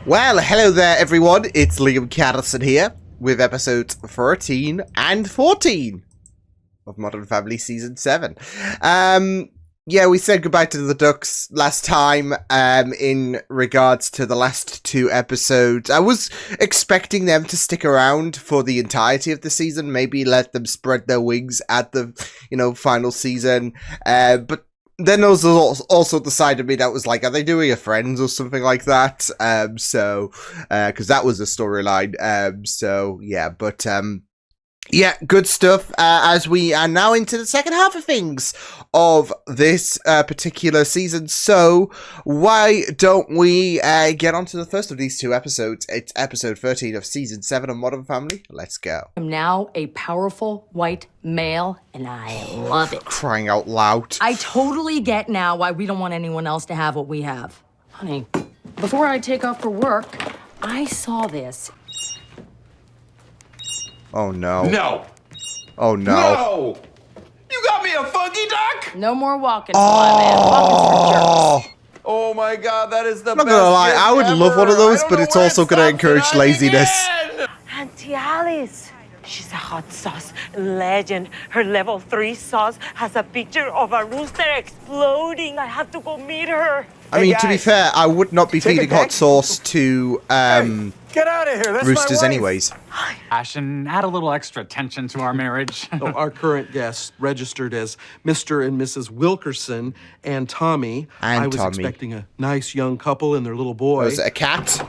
Well, hello there, everyone. It's Liam Catterson here with episodes 13 and 14 of Modern Family Season 7. Yeah, we said goodbye to the Ducks last time in regards to the last two episodes. I was expecting them to stick around for the entirety of the season, maybe let them spread their wings at the, final season, but then there was also the side of me that was like, are they doing a Friends or something like that? Because that was a storyline. Yeah, good stuff. As we are now into the second half of things of this particular season. So why don't we get on to the first of these two episodes? It's episode 13 of season 7 of Modern Family. Let's go. I'm now a powerful white male, and I love it. Crying out loud. I totally get now why we don't want anyone else to have what we have. Honey, before I take off for work, I saw this. Oh, no. No. Oh, no. No! You got me a funky duck? No more walking, fly man. Walking's for jerks. Oh my god, that is the I'm not best gonna lie, gift I would ever. love one of those, I don't but know it's where also it gonna stops encourage and I laziness. begin. Auntie Alice. She's a hot sauce legend. Her level 3 sauce has a picture of a rooster exploding. I have to go meet her. I mean, to be fair, I would not be Take a feeding hot peek. sauce to Get out of here, that's roosters my wife. anyways. Passion, add a little extra tension to our marriage. Oh, our current guests registered as Mr. and Mrs. Wilkerson and Tommy. And I was Tommy. expecting a nice young couple and their little boy. Was it a cat?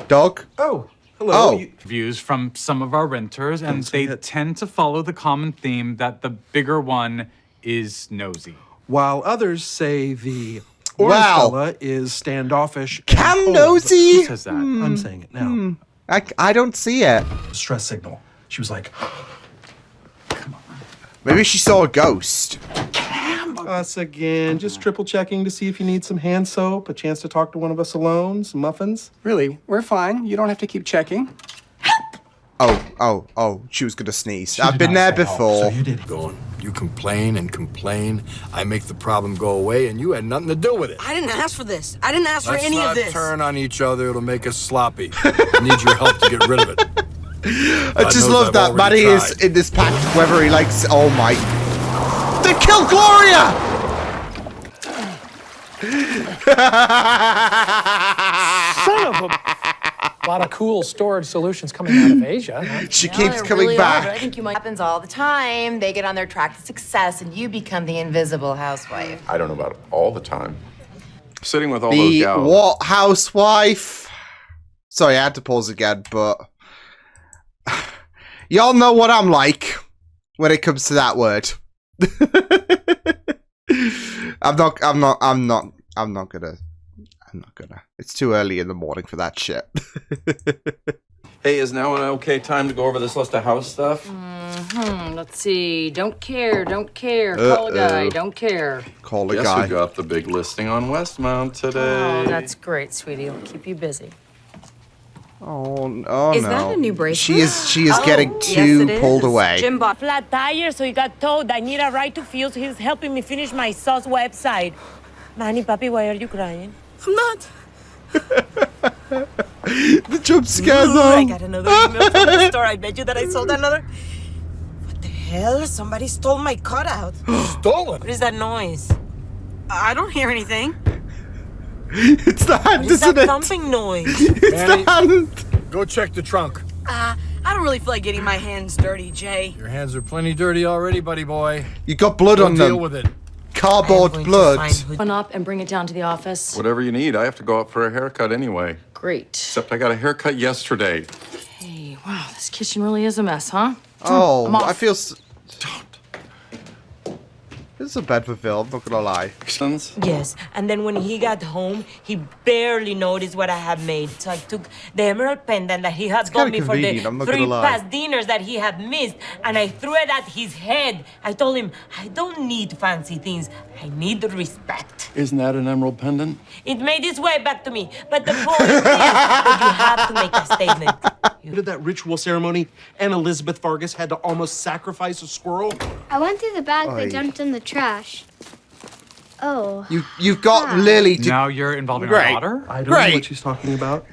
Dog? Oh, hello. Oh. Views from some of our renters, and Don't they say it. tend to follow the common theme that the bigger one is nosy. While others say the orange Wow. fella is standoffish. and Cam cold. nosy? Who says that? I'm saying it now. I don't see it. Stress signal. She was like, Maybe she saw a ghost. us again. Just triple checking to see if you need some hand soap, a chance to talk to one of us alone, some muffins. Really, we're fine. You don't have to keep checking. Oh, she was gonna sneeze. I've been there before. So you did. Going. You complain and complain. I make the problem go away, and you had nothing to do with it. I didn't ask for this. I didn't ask for Let's any not of this. turn on each other. It'll make us sloppy. I need your help to get rid of it. I just love I've that already Maddie is tried. in this pack, whether he likes. Oh my! They killed Gloria! Son of a lot of cool storage solutions coming out of Asia. Huh? She Yeah, keeps they coming really back. are, but I think you might. Happens all the time. They get on their track to success and you become the invisible housewife. I don't know about it all the time. Sitting with all those The gals. what housewife? Sorry, I had to pause again, but y'all know what I'm like when it comes to that word. I'm not gonna. It's too early in the morning for that shit. Hey, is now an okay time to go over this list of house stuff? Let's see. Don't care. Call a guy. Don't care. Call a Guess guy. who got the big listing on Westmount today? Oh, that's great, sweetie. It'll keep you busy. Oh Is no. that a new bracelet? She is getting too pulled away. Jim bought flat tire, so he got told I need a ride to field, so he's helping me finish my sauce website. Manny, papi, why are you crying? I'm not. The jump scare I though. got another email from the store. I bet you that I sold another. What the hell? Somebody stole my cutout. Stolen. What is that noise? I don't hear anything. It's the hand, What is isn't that it? thumping noise? It's the hand. Go check the trunk. I don't really feel like getting my hands dirty, Jay. Your hands are plenty dirty already, buddy boy. You got blood Go on deal them. with it. Cardboard blood. Run up and bring it down to the office. Whatever you need. I have to go out for a haircut anyway. Great. Except I got a haircut yesterday. Hey, wow, this kitchen really is a mess, huh? Oh, I'm off. I feel. This is a Bedford film. I'm not gonna lie. Sons? Yes, and then when he got home, he barely noticed what I had made. So I took the emerald pendant that he had bought kinda me for the convenient, I'm not 3 gonna lie. past dinners that he had missed, and I threw it at his head. I told him, I don't need fancy things. I need respect. Isn't that an emerald pendant? It made its way back to me, but the point is that you have to make a statement. Did that ritual ceremony, and Elizabeth Vargas had to almost sacrifice a squirrel? I went through the bag Oy. they dumped in the trash. Oh. You've got Lily to. Now you're involving Great. our daughter? I don't know Great. what she's talking about.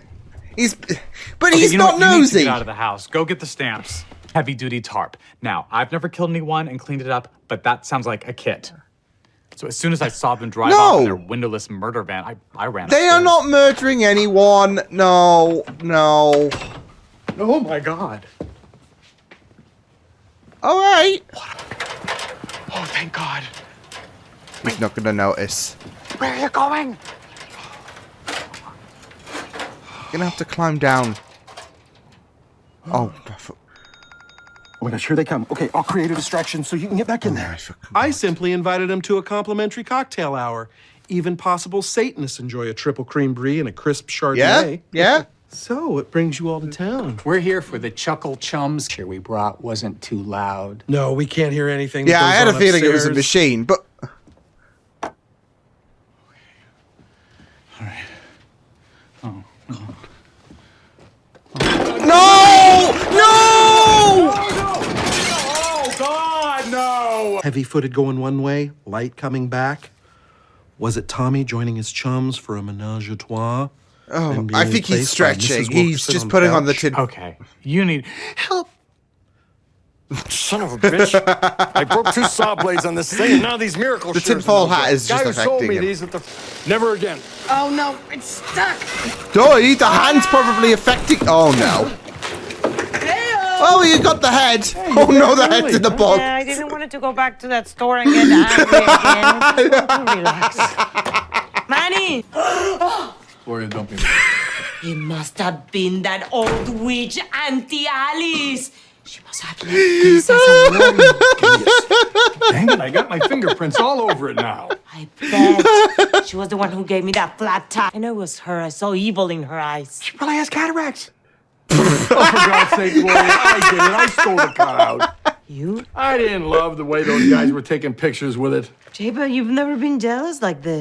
But he's you know not what? You need to nosy. get out of the house. Go get the stamps. Heavy duty tarp. Now, I've never killed anyone and cleaned it up, but that sounds like a kit. So as soon as I saw them drive off in their windowless murder van, I ran They upstairs. are not murdering anyone. No. Oh my god. All right. Oh, thank God. He's not gonna notice. Where are you going? You're gonna have to climb down. Oh. Oh my gosh, here they come. Okay, I'll create a distraction so you can get back in there. I simply invited him to a complimentary cocktail hour. Even possible Satanists enjoy a triple cream brie and a crisp Chardonnay. Yeah? So, what brings you all to town? We're here for the Chuckle Chums. Cheer we brought wasn't too loud. No, we can't hear anything. Yeah, I had a feeling it was a upstairs. machine, but... All right. Oh, no. No! Oh, God, no! Heavy-footed going one way, light coming back. Was it Tommy joining his chums for a menage a trois? Oh, I think he's stretching. He's Wilkerson just on the putting on the couch? tin. Okay. You need help. Son of a bitch. I broke 2 saw blades on this thing, and now these miracle The shears tinfoil are no hat good. is just Guy who sold affecting me him. these at the... Never again. Oh no, it's stuck. Oh, the hand's probably affecting... Oh, no. Oh, you got the head. Oh, no, the head's in the box. Yeah, I didn't want it to go back to that store and get angry again. I just want to relax. Manny! Gloria, don't be... It must have been that old witch, Auntie Alice. She must have left this as a warning. Dang it, I got my fingerprints all over it now. I bet. She was the one who gave me that flat tire. I know it was her. I saw evil in her eyes. She probably has cataracts. Oh, for God's sake, Gloria, I did it. I stole the cutout. You? I didn't love the way those guys were taking pictures with it. Jaba, you've never been jealous like this.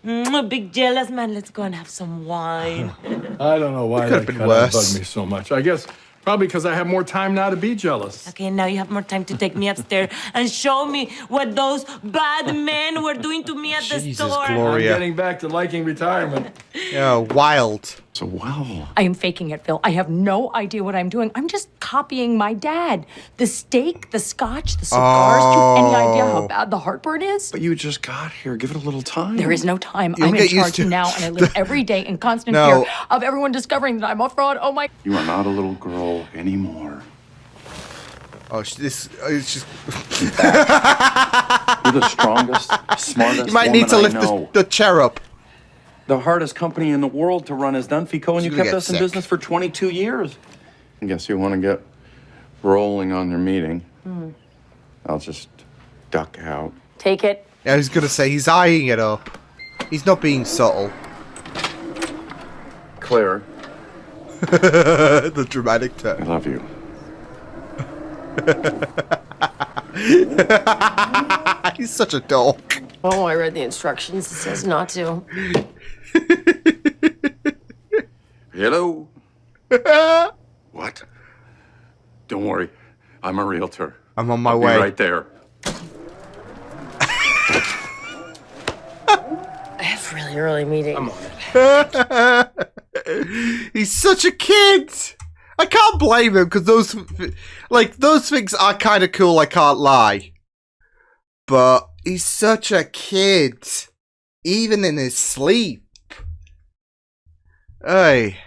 Well- Big jealous man. Let's go and have some wine. I don't know why could've that been cutout worse. bugged me so much. I guess probably because I have more time now to be jealous. Okay, now you have more time to take me upstairs and show me what those bad men were doing to me at the Jesus, store. Gloria. I'm getting back to liking retirement. Yeah, wild. So, wow. I am faking it, Phil. I have no idea what I'm doing. I'm just copying my dad. The steak, the scotch, the cigars. Do you have any idea how bad the heartburn is? But you just got here. Give it a little time. There is no time. You'll I'm in get used charge to- now, and I live every day in constant No. fear of everyone discovering that I'm a fraud. Oh my! You are not a little girl anymore. Oh, it's just... You're the strongest, smartest You might need to woman lift I know. the chair up. The hardest company in the world to run is Dunphy Co. and you She's gonna kept get us in sick. business for 22 years. I guess you want to get rolling on your meeting. I'll just duck out. Take it. Yeah, I was going to say, he's eyeing it up. He's not being subtle. Claire, The dramatic I turn. love you. He's such a dork. Oh, I read the instructions. It says not to. Hello? What? Don't worry. I'm a realtor. I'm on my I'll way. be right there. I have really early meeting. I'm on it. He's such a kid. I can't blame him because those things are kind of cool. I can't lie, but he's such a kid, even in his sleep. Hey,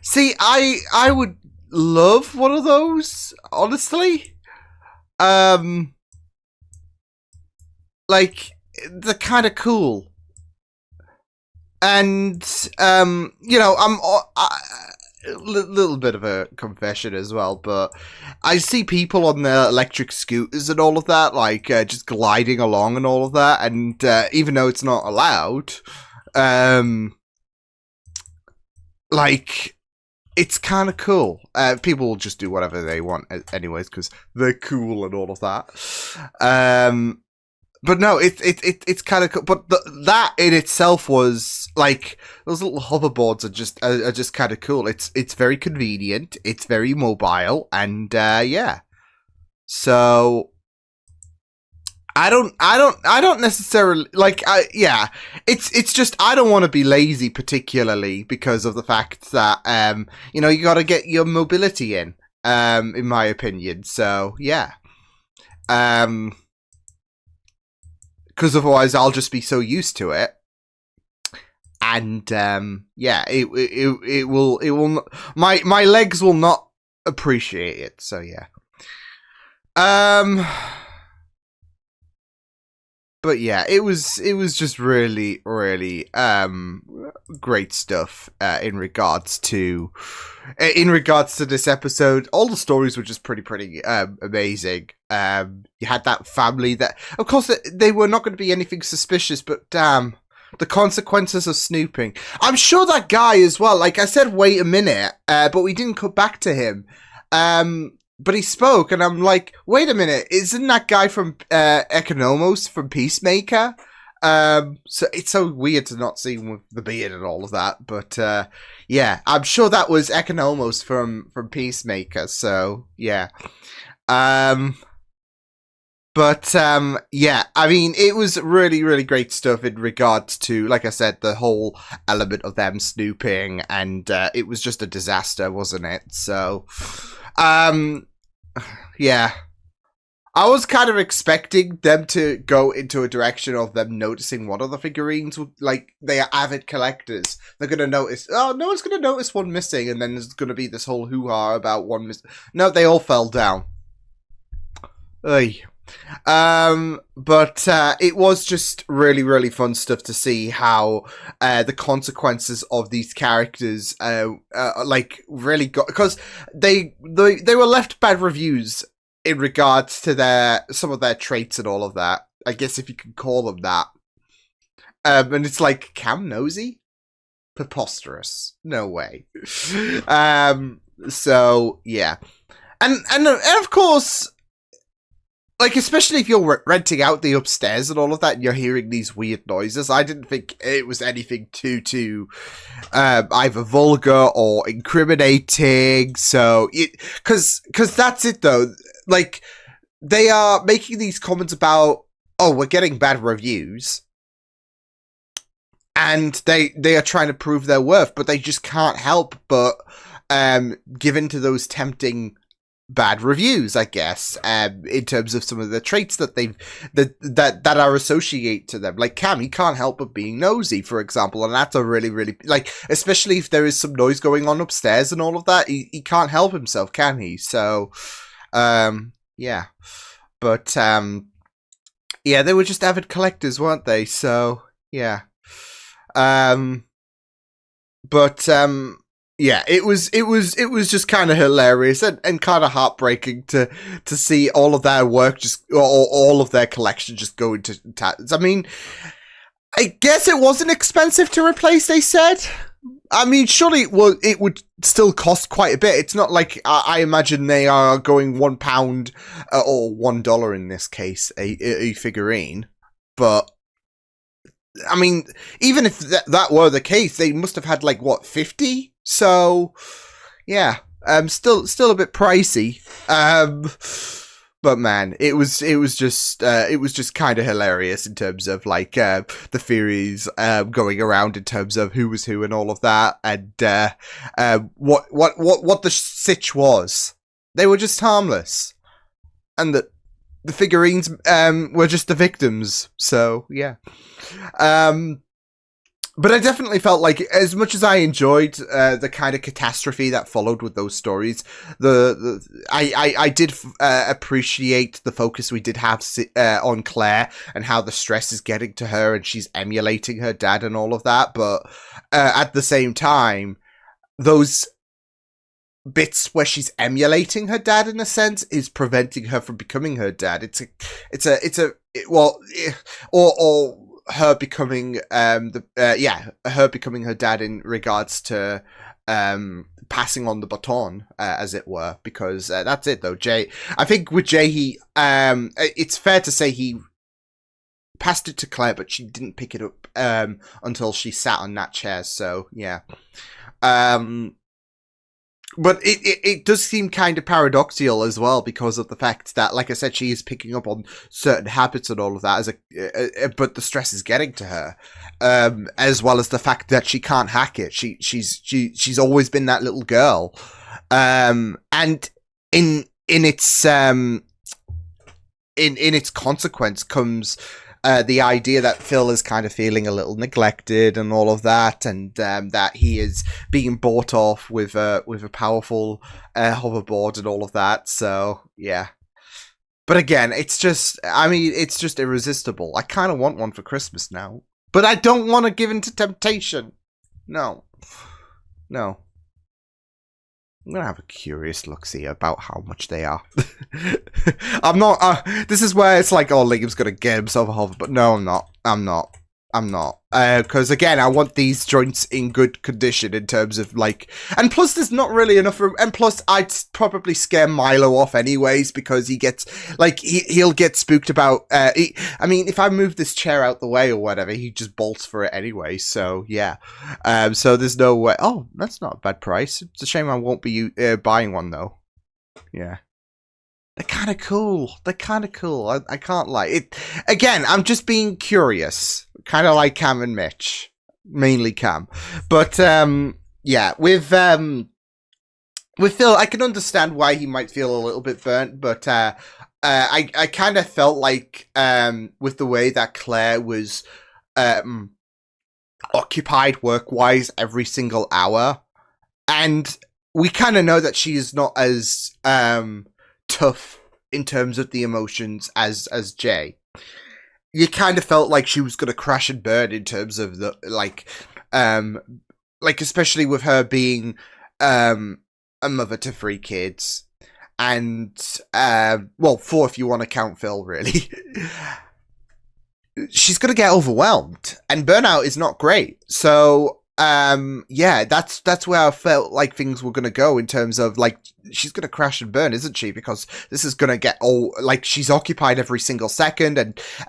see, I would love one of those, honestly. Like they're kind of cool, and you know, little bit of a confession as well, but I see people on their electric scooters and all of that, like just gliding along and all of that, and even though it's not allowed, like it's kind of cool. People will just do whatever they want anyways because they're cool and all of that. But no, it's kind of cool. But that in itself was like those little hoverboards are just kind of cool. It's very convenient. It's very mobile, and yeah. So I don't necessarily like. It's just I don't want to be lazy, particularly because of the fact that you know, you got to get your mobility in my opinion. So yeah, because otherwise I'll just be so used to it, and yeah, it will my legs will not appreciate it. So yeah, but yeah, it was just really great stuff in regards to this episode. All the stories were just pretty amazing. You had that family that, of course, they were not going to be anything suspicious, but damn, the consequences of snooping. I'm sure that guy as well. Like I said, wait a minute, but we didn't cut back to him. But he spoke, and I'm like, wait a minute, isn't that guy from Economos from Peacemaker? So it's so weird to not see him with the beard and all of that. But yeah, I'm sure that was Economos from Peacemaker. So yeah. But yeah, I mean, it was really great stuff in regards to, like I said, the whole element of them snooping, and it was just a disaster, wasn't it? So yeah, I was kind of expecting them to go into a direction of them noticing one of the figurines. Like, they are avid collectors. They're going to notice, oh, no one's going to notice one missing, and then there's going to be this whole hoo-ha about one missing. No, they all fell down. Oy. But it was just really fun stuff to see how the consequences of these characters like really got, because they were left bad reviews in regards to some of their traits and all of that, I guess, if you could call them that. And it's like, Cam Nosy? Preposterous. No way. So yeah. And of course, like, especially if you're renting out the upstairs and all of that, and you're hearing these weird noises, I didn't think it was anything too either vulgar or incriminating. So, because that's it though. Like, they are making these comments about, oh, we're getting bad reviews, and they are trying to prove their worth, but they just can't help but give in to those tempting bad reviews, I guess, in terms of some of the traits that that are associated to them. Like Cam, he can't help but being nosy, for example, and that's a really like, especially if there is some noise going on upstairs and all of that, he can't help himself, can he? So, yeah, but yeah, they were just avid collectors, weren't they? So yeah, but yeah, it was just kind of hilarious and kind of heartbreaking to see all of their work all of their collection just go into tatters. I mean, I guess it wasn't expensive to replace, they said. I mean, surely it would still cost quite a bit. It's not like, I imagine they are going £1 or $1 in this case, a figurine. But I mean, even if that were the case, they must have had like, what, 50? So, yeah, still a bit pricey. But man, it was just kind of hilarious in terms of like the theories going around in terms of who was who and all of that, and what the sitch was. They were just harmless, and the figurines were just the victims. So yeah. But I definitely felt like, as much as I enjoyed the kind of catastrophe that followed with those stories, I did appreciate the focus we did have on Claire and how the stress is getting to her and she's emulating her dad and all of that. But at the same time, those bits where she's emulating her dad in a sense is preventing her from becoming her dad. Or her becoming her becoming her dad in regards to passing on the baton, as it were, because that's it though. I think with Jay, he it's fair to say he passed it to Claire, but she didn't pick it up until she sat on that chair. So yeah, But it does seem kind of paradoxical as well because of the fact that, like I said, she is picking up on certain habits and all of that but the stress is getting to her, as well as the fact that she can't hack it. She's always been that little girl, and in its consequence comes the idea that Phil is kind of feeling a little neglected and all of that, and that he is being bought off with a powerful hoverboard and all of that. So yeah, but again, it's just irresistible. I kind of want one for Christmas now, but I don't want to give in to temptation. No. I'm gonna have a curious look-see about how much they are. I'm not. This is where it's like, oh, Liam's gonna get himself a hover, but no, I'm not. Because again, I want these joints in good condition in terms of like, and plus there's not really enough room, and plus I'd probably scare Milo off anyways because he gets like he'll get spooked about. I mean, if I move this chair out the way or whatever, he just bolts for it anyway. So yeah, so there's no way. Oh, that's not a bad price. It's a shame I won't be buying one though. Yeah. They're kind of cool. I can't lie. It again. I'm just being curious, kind of like Cam and Mitch, mainly Cam. But yeah, with Phil, I can understand why he might feel a little bit burnt. But I kind of felt like with the way that Claire was occupied work-wise every single hour, and we kind of know that she is not as tough in terms of the emotions as Jay. You kind of felt like she was going to crash and burn in terms of the like especially with her being a mother to 3 kids, and 4 if you want to count Phil, really. She's going to get overwhelmed, and burnout is not great. So yeah, that's where I felt like things were going to go in terms of like, she's going to crash and burn, isn't she? Because this is going to get all like, she's occupied every single second,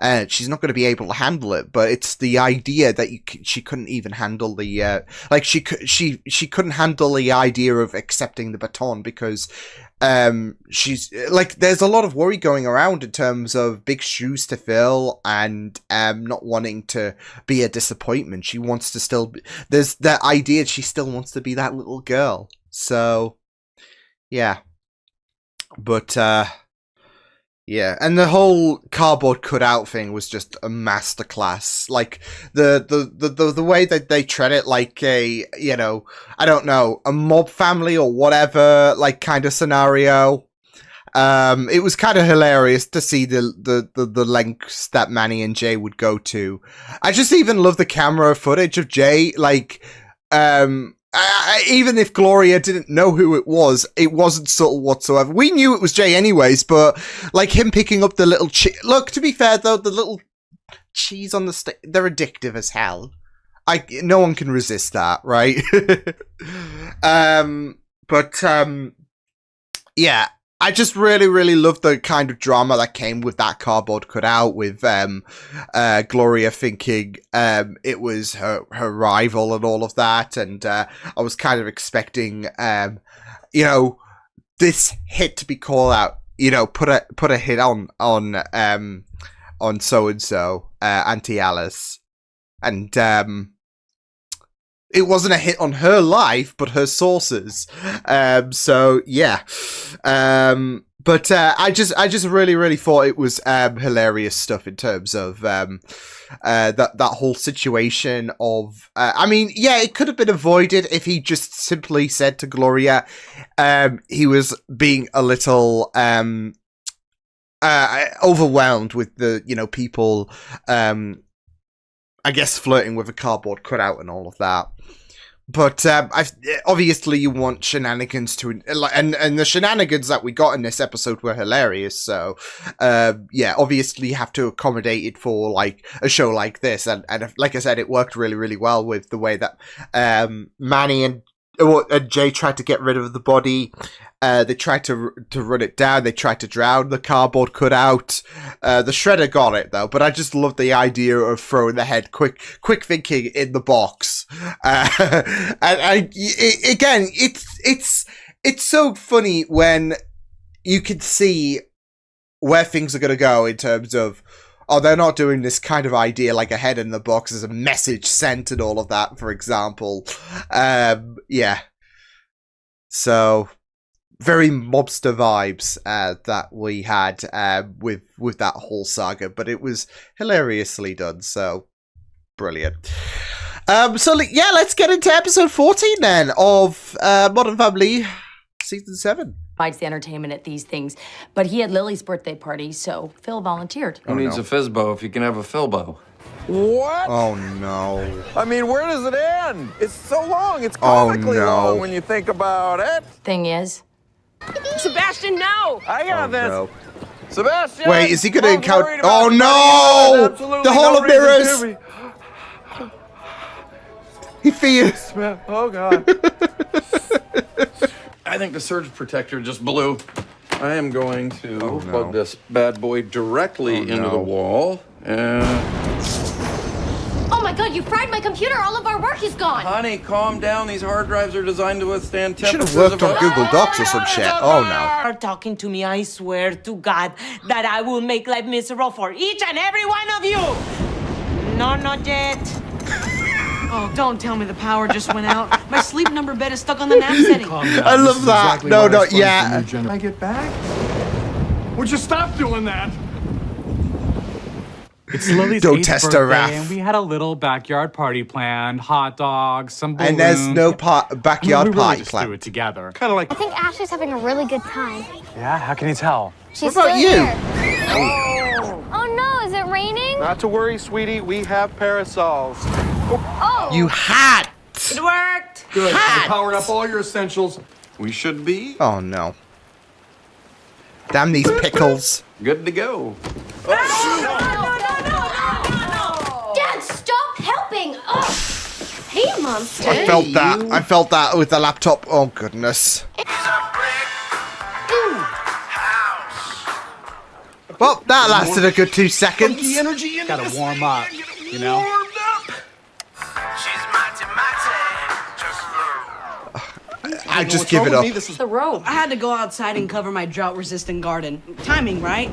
and she's not going to be able to handle it. But it's the idea that she couldn't even handle the she couldn't handle the idea of accepting the baton because she's like, there's a lot of worry going around in terms of big shoes to fill and not wanting to be a disappointment. She wants to still there's that idea she still wants to be that little girl. So yeah, but yeah, and the whole cardboard cutout thing was just a masterclass. Like the way that they tread it, like a, you know, I don't know, a mob family or whatever, like kind of scenario. It was kind of hilarious to see the lengths that Manny and Jay would go to. I just even love the camera footage of Jay, like even if Gloria didn't know who it wasn't subtle whatsoever. We knew it was Jay anyways, but like him picking up the little look, to be fair though, the little cheese on the stick, they're addictive as hell. No one can resist that, right? Yeah, I just really loved the kind of drama that came with that cardboard cutout, with Gloria thinking it was her rival and all of that, and I was kind of expecting you know, this hit to be called out, you know, put a hit on so and so, Auntie Alice, and it wasn't a hit on her life, but her sources. So yeah. But I just really thought it was hilarious stuff in terms of that whole situation of I mean, yeah, it could have been avoided if he just simply said to Gloria he was being a little overwhelmed with the, you know, people I guess flirting with a cardboard cutout and all of that. But obviously you want shenanigans to, and the shenanigans that we got in this episode were hilarious. So yeah, obviously you have to accommodate it for like a show like this, and like I said, it worked really well with the way that Manny and Jay tried to get rid of the body. They tried to run it down. They tried to drown the cardboard cutout. The shredder got it though, but I just love the idea of throwing the head quick thinking in the box. And again, it's it's so funny when you can see where things are going to go in terms of, oh, they're not doing this kind of idea like ahead in the box as a message sent and all of that, for example. Yeah. So, very mobster vibes that we had with that whole saga, but it was hilariously done, so brilliant. So, yeah, let's get into episode 14 then of Modern Family Season 7. Provides the entertainment at these things, but he had Lily's birthday party, so Phil volunteered. Who needs a Fizbo if you can have a Philbo? What? Oh, no. I mean, where does it end? It's so long. It's comically long when you think about it. Thing is... Sebastian, no! I got this. No. Sebastian! Wait, is he going to I'm encounter... worried about Oh, Buddy. no! Absolutely The Hall no of reason Mirrors! to be. He fears... Oh, God. I think the surge protector just blew. I am going to plug this bad boy directly into the wall. Oh my god, you fried my computer. All of our work is gone. Honey, calm down. These hard drives are designed to withstand Should temperatures. have worked on Google Docs or some shit. Oh, no. Are talking to me, I swear to God that I will make life miserable for each and every one of you. No, not yet. Oh, don't tell me the power just went out. My sleep number bed is stuck on the nap setting. I love that. No, not yet. Can I get back? Would you stop doing that? It's Lily's Don't 8th test birthday, her, Raph. and we had a little backyard party planned. Hot dogs, some balloons. And there's no backyard we really party just plan. do it together. Kind of like. I think Ashley's having a really good time. Yeah, how can you tell? She's What about still you? here. Oh no, is it raining? Not to worry, sweetie. We have parasols. Oh. You had. It worked. Good. You powered up all your essentials. We should be Oh, no. Damn these pickles. good to go. Dad, stop helping! Ugh. Hey, monster. I felt that. I felt that with the laptop. Oh, goodness. Well, that lasted a good 2 seconds. Gotta warm up, you know? I just give it up. The rope. I had to go outside and cover my drought-resistant garden. Timing, right?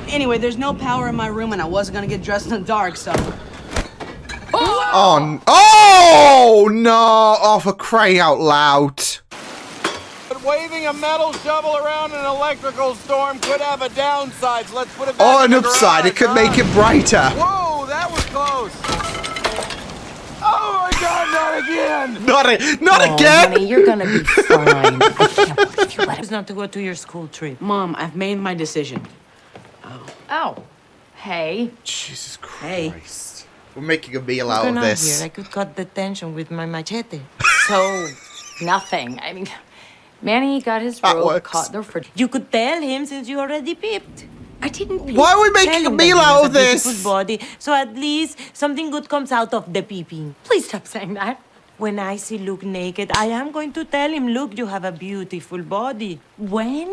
Anyway, there's no power in my room, and I wasn't gonna get dressed in the dark, so... Oh, no. Oh, for crying out loud. But waving a metal shovel around an electrical storm could have a downside. So let's put it back Oh, in an the upside. It garage, could make it brighter. Whoa, that was close. Oh my God, not again! Not again. Honey, you're gonna be fine. I can't believe you let It's not to go to your school trip. Mom, I've made my decision. Oh. Hey. Jesus Hey. Christ. We're making a meal What's out going of on this. here? I could cut the tension with my machete. So, nothing. I mean, Manny got his That rope, works. caught the fridge. You could tell him since you already peeped. I didn't peep. Why are we Tell making a him that meal he has out a of this? beautiful body, so at least something good comes out of the peeping. Please stop saying that. When I see Luke naked, I am going to tell him, Luke, you have a beautiful body. When?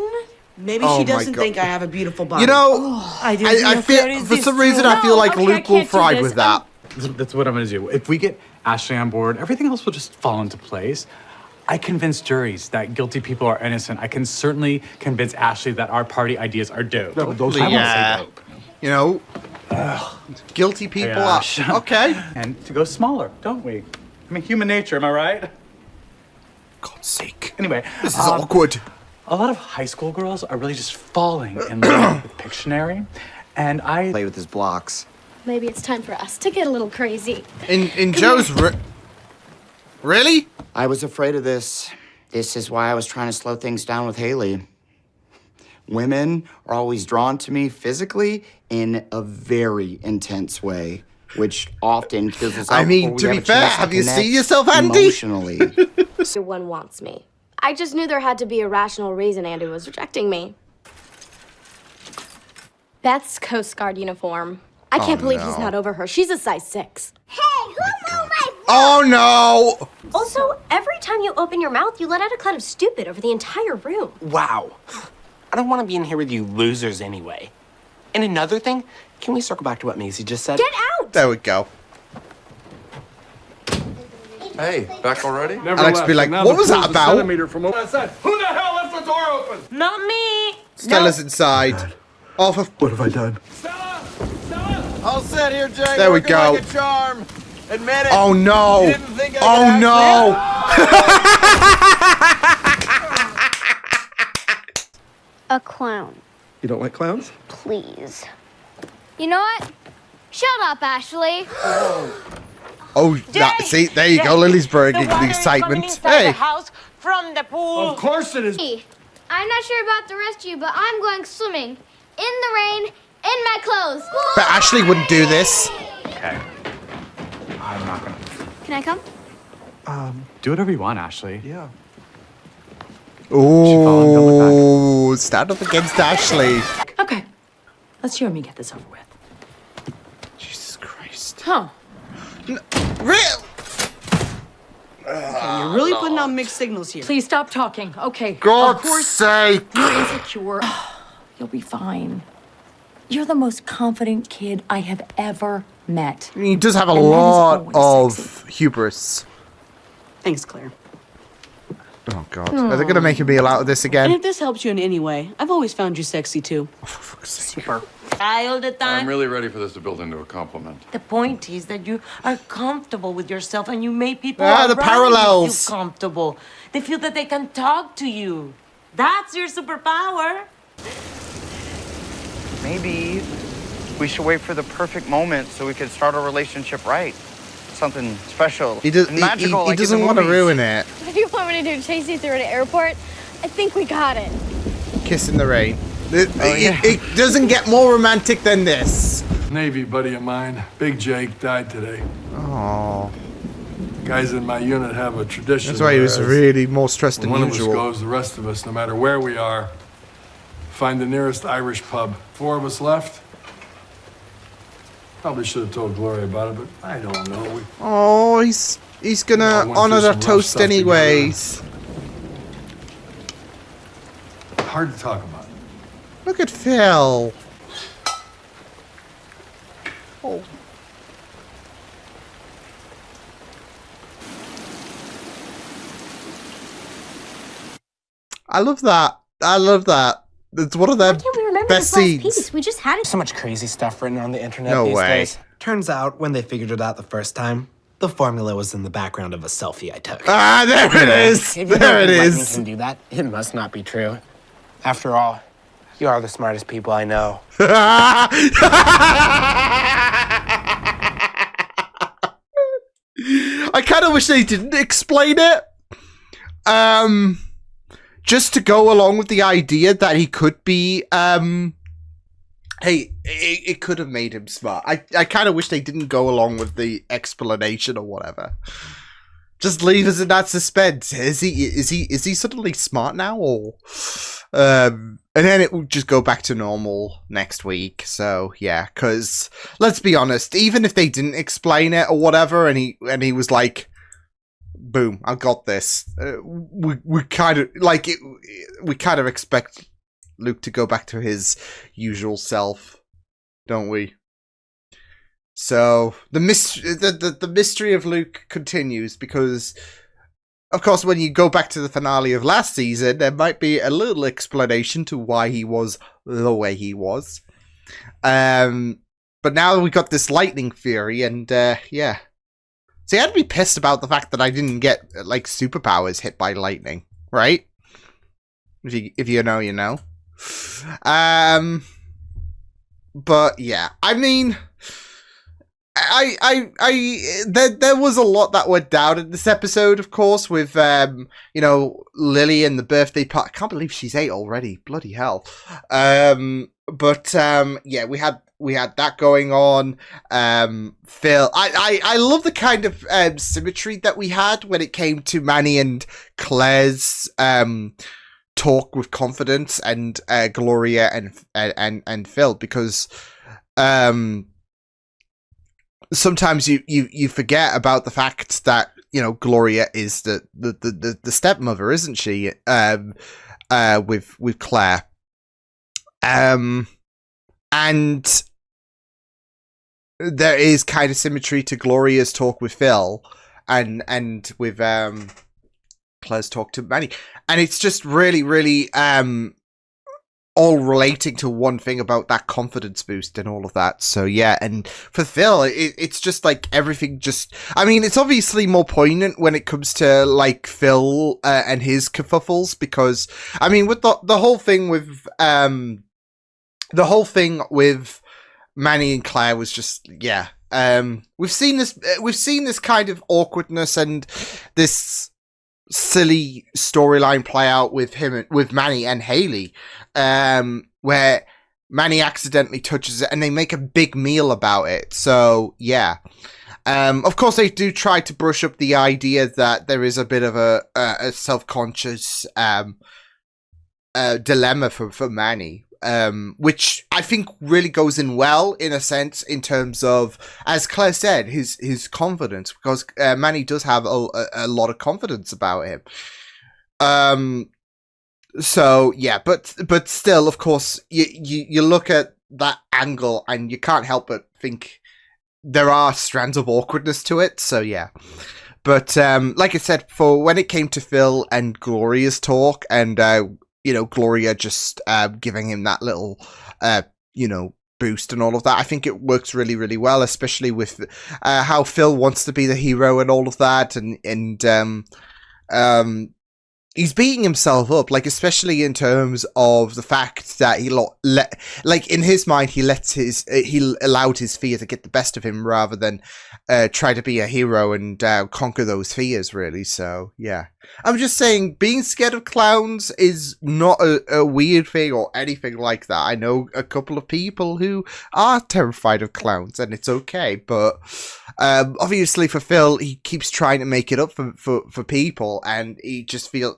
Maybe Oh she my doesn't God. think I have a beautiful body. You know, I didn't I know feel there is for this some reason true- I feel like okay, I Luke will can't do fry this. with that. That's what I'm gonna do. If we get Ashley on board, everything else will just fall into place. I convince juries that guilty people are innocent. I can certainly convince Ashley that our party ideas are dope. I won't say dope. You know, guilty people Hey, are Ash. okay. And to go smaller, don't we? I mean, human nature, am I right? God's sake, Anyway, this is awkward. a lot of high school girls are really just falling in love with Pictionary, and I Play with his blocks. Maybe it's time for us to get a little crazy. In Joe's really? I was afraid of this. This is why I was trying to slow things down with Haley. Women are always drawn to me physically in a very intense way, which often fizzles out. I mean, before we to be have a fair, chance to have you connect seen yourself, Andy? Emotionally. One wants me. I just knew there had to be a rational reason Andy was rejecting me. Beth's Coast Guard uniform. I can't believe he's no. not over her. She's a size 6. Hey, who moved my Oh no! Also, every time you open your mouth, you let out a cloud of stupid over the entire room. Wow. I don't want to be in here with you losers anyway. And another thing, can we circle back to what Maisie just said? Get out! There we go. Hey, back already? Never Alex left, be like, and now what the was that pool's a about? centimeter from what I said. Who the hell left the door open? Not me. Stella's inside. Oh, for... What have I done? All set here, Jay. There we Working go. Like a charm. Admit it. Oh, no. You didn't think I Oh, could no. A clown, You don't like clowns? please. You know what? Shut up, Ashley. Oh, that, see, there you go. Lily's bringing the excitement. Hey. The house from the pool. Of course it is. Hey, I'm not sure about the rest of you, but I'm going swimming in the rain in my clothes. But Ashley wouldn't do this. Okay. I'm not gonna. Can I come? Do whatever you want, Ashley. Yeah. Oh, stand up against Ashley. Okay, let's hear me get this over with. Jesus Christ. Huh. Real. You're really putting out mixed signals here. Please stop talking. Okay. God's of course, sake. you're insecure. You'll be fine. You're the most confident kid I have ever met. He does have a And that is lot always of hubris. Thanks, Claire. Oh, God. Are they going to make a meal out of this And again? if this helps you in any way, I've always found you sexy too. Super. All the time. I'm really ready for this to build into a compliment. The point is that you are comfortable with yourself and you make people Ah, the around parallels. you feel comfortable. They feel that they can talk to you. That's your superpower. Maybe we should wait for the perfect moment so we could start our relationship right. Something special He, does, and magical he like in the doesn't want to movies. ruin it. What do you want me to do? Chase you through an airport? I think we got it. Kiss in the rain. It, yeah. it doesn't get more romantic than this. Navy buddy of mine, Big Jake, died today. Oh, Guys in my unit have a tradition. that's why he was whereas really more stressed when than one of us usual. goes, the rest of us, no matter where we are, find the nearest Irish pub. 4 of us left. Probably should have told Gloria about it, but I don't know. Oh, he's gonna went honor through their some rough toast stuff together. anyways. Hard to talk about. Look at Phil. Oh. I love that. I love that. It's one of their Can't we remember best this last scenes. piece? We just had it. So much crazy stuff written on the internet No these way. days. Turns out, when they figured it out the first time, the formula was in the background of a selfie I took. Ah, there it is. If you There it think lightning is. can do that, it must not be true. After all, you are the smartest people I know. I kind of wish they didn't explain it. Just to go along with the idea that he could be, hey, it could have made him smart. I kind of wish they didn't go along with the explanation or whatever. Just leave us in that suspense. Is he suddenly smart now, or and then it will just go back to normal next week. So yeah, because let's be honest, even if they didn't explain it or whatever, and he was like, "Boom, I got this," we kind of like it. We kind of expect Luke to go back to his usual self, don't we? So the mystery of Luke continues because, of course, when you go back to the finale of last season, there might be a little explanation to why he was the way he was. But now we got this lightning fury, and yeah. See, I'd be pissed about the fact that I didn't get like superpowers hit by lightning, right? If you know, you know. But yeah, I mean, there was a lot that went down in this episode, of course, with you know, Lily and the birthday party. I can't believe she's 8 already. Bloody hell. But yeah, we had that going on. Phil, I love the kind of symmetry that we had when it came to Manny and Claire's talk with confidence, and Gloria and Phil, because sometimes you forget about the fact that, you know, Gloria is the stepmother, isn't she? With Claire. And there is kind of symmetry to Gloria's talk with Phil, and with Claire's talk to Manny, and it's just really all relating to one thing about that confidence boost and all of that. So yeah, and for Phil, it's just like everything just, I mean, it's obviously more poignant when it comes to like Phil and his kerfuffles, because I mean, with the whole thing with Manny and Claire was just, yeah. We've seen this kind of awkwardness and this silly storyline play out with Manny and Haley, where Manny accidentally touches it and they make a big meal about it. So yeah, of course they do try to brush up the idea that there is a bit of a self-conscious dilemma for Manny, which I think really goes in well, in a sense, in terms of, as Claire said, his confidence, because Manny does have a lot of confidence about him. So yeah, but still, of course, you look at that angle and you can't help but think there are strands of awkwardness to it. So yeah. But like I said, for when it came to Phil and Gloria's talk, and Gloria just giving him that little boost and all of that, I think it works really well, especially with how Phil wants to be the hero and all of that, and he's beating himself up, like, especially in terms of the fact that he in his mind, he allowed his fear to get the best of him rather than try to be a hero and conquer those fears, really. So yeah, I'm just saying, being scared of clowns is not a weird thing or anything like that. I know a couple of people who are terrified of clowns, and it's okay. But obviously for Phil, he keeps trying to make it up for people, and he just feels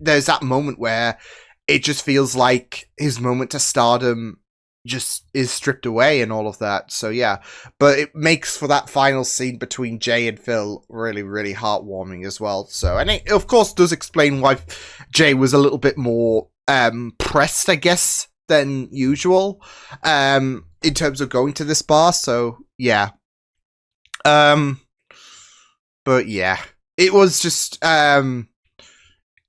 there's that moment where it just feels like his moment to stardom just is stripped away and all of that. So yeah, but it makes for that final scene between Jay and Phil really heartwarming as well. So, and it of course does explain why Jay was a little bit more pressed, I guess, than usual in terms of going to this bar. So yeah, but yeah, it was just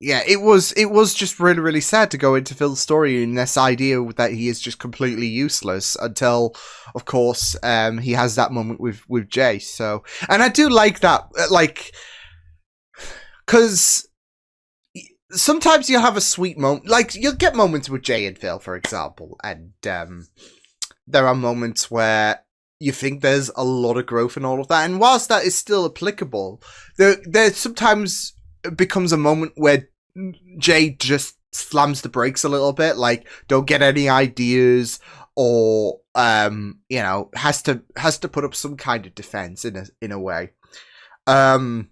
yeah, it was just really sad to go into Phil's story in this idea that he is just completely useless until, of course, he has that moment with Jay. So, and I do like that, like, because sometimes you'll have a sweet moment, like you'll get moments with Jay and Phil, for example, and there are moments where you think there's a lot of growth and all of that, and whilst that is still applicable, there sometimes becomes a moment where Jay just slams the brakes a little bit, like don't get any ideas, or has to put up some kind of defense in a way. But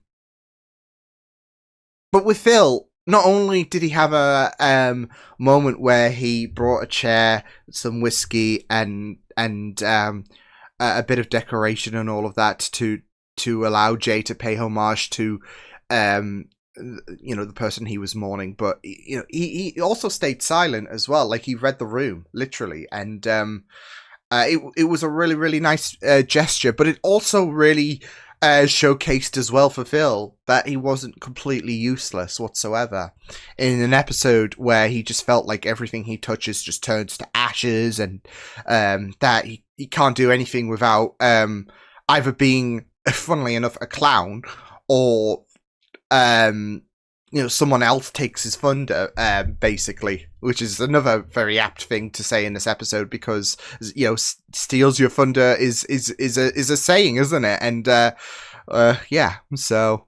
with Phil, not only did he have a moment where he brought a chair, some whiskey, and a bit of decoration and all of that to allow Jay to pay homage to the person he was mourning, but he also stayed silent as well, like he read the room literally, and it was a really nice gesture, but it also really showcased as well for Phil that he wasn't completely useless whatsoever in an episode where he just felt like everything he touches just turns to ashes, and that he can't do anything without either being, funnily enough, a clown, or someone else takes his thunder, basically, which is another very apt thing to say in this episode, because steals your thunder is a saying, isn't it? And yeah, so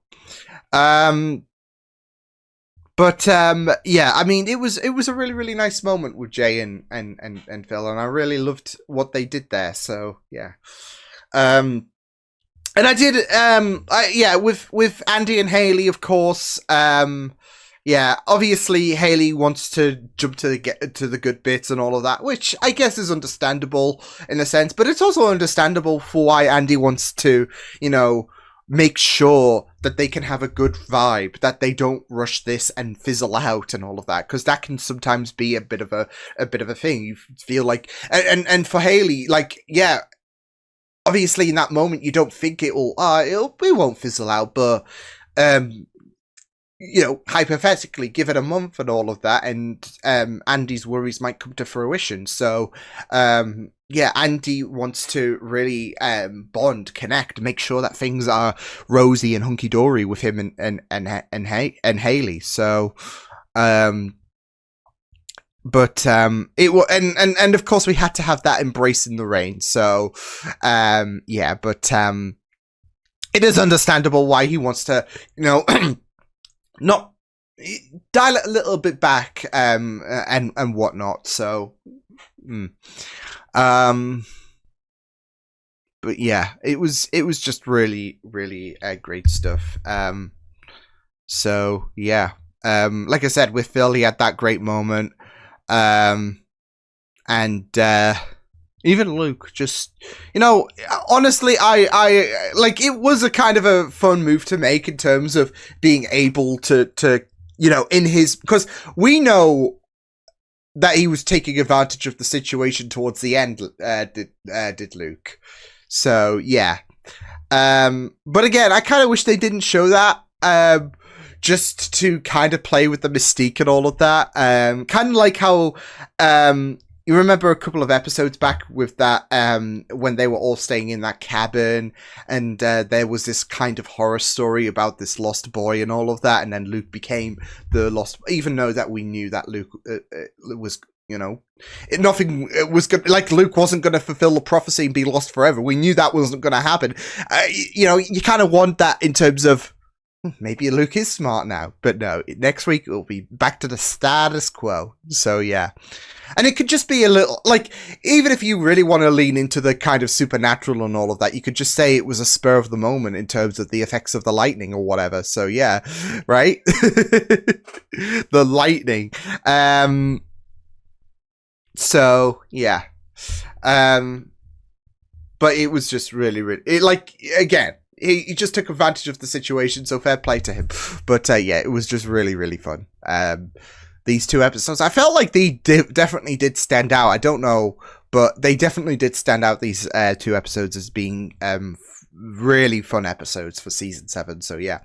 yeah, I mean, it was a really nice moment with Jay and Phil, and I really loved what they did there. So yeah. And I did, with Andy and Haley, of course. Yeah, obviously Haley wants to jump to the good bits and all of that, which I guess is understandable in a sense, but it's also understandable for why Andy wants to, make sure that they can have a good vibe, that they don't rush this and fizzle out and all of that, because that can sometimes be a bit of a thing. You feel like, and for Haley, like, yeah, obviously in that moment you don't think it won't fizzle out, but you know, hypothetically, give it a month and all of that, and Andy's worries might come to fruition. So, yeah, Andy wants to really bond, connect, make sure that things are rosy and hunky dory with him and Haley. So, but it will, and of course we had to have that embrace in the rain. So, yeah, but it is understandable why he wants to, you know. Not dial it a little bit back, and whatnot. So, but yeah, it was just really great stuff. So yeah, like I said, with Phil, he had that great moment, and even Luke, just, you know, honestly, I like, it was a kind of a fun move to make in terms of being able to, you know, in his, because we know that he was taking advantage of the situation towards the end, did Luke. So, yeah. But again, I kind of wish they didn't show that, just to kind of play with the mystique and all of that. Kind of like how, you remember a couple of episodes back with that, when they were all staying in that cabin, and there was this kind of horror story about this lost boy and all of that, and then Luke became the lost, even though that we knew that Luke was, you know, nothing was going, like, Luke wasn't going to fulfill the prophecy and be lost forever. We knew that wasn't going to happen. You know, you kind of want that in terms of, maybe Luke is smart now, but no, next week it'll be back to the status quo. So yeah. And it could just be a little, like, even if you really want to lean into the kind of supernatural and all of that, you could just say it was a spur of the moment in terms of the effects of the lightning or whatever. So yeah, right? The lightning. So yeah. But it was just really, like, again, he just took advantage of the situation, so fair play to him. But yeah, it was just really fun. These two episodes, I felt like they definitely did stand out. I don't know, but they definitely did stand out, these two episodes, as being really fun episodes for season 7. So yeah,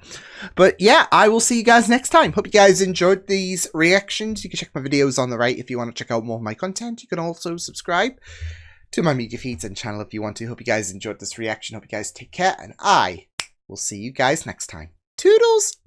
but yeah, I will see you guys next time. Hope you guys enjoyed these reactions. You can check my videos on the right if you want to check out more of my content. You can also subscribe to my media feeds and channel if you want to. Hope you guys enjoyed this reaction. Hope you guys take care, and I will see you guys next time. Toodles!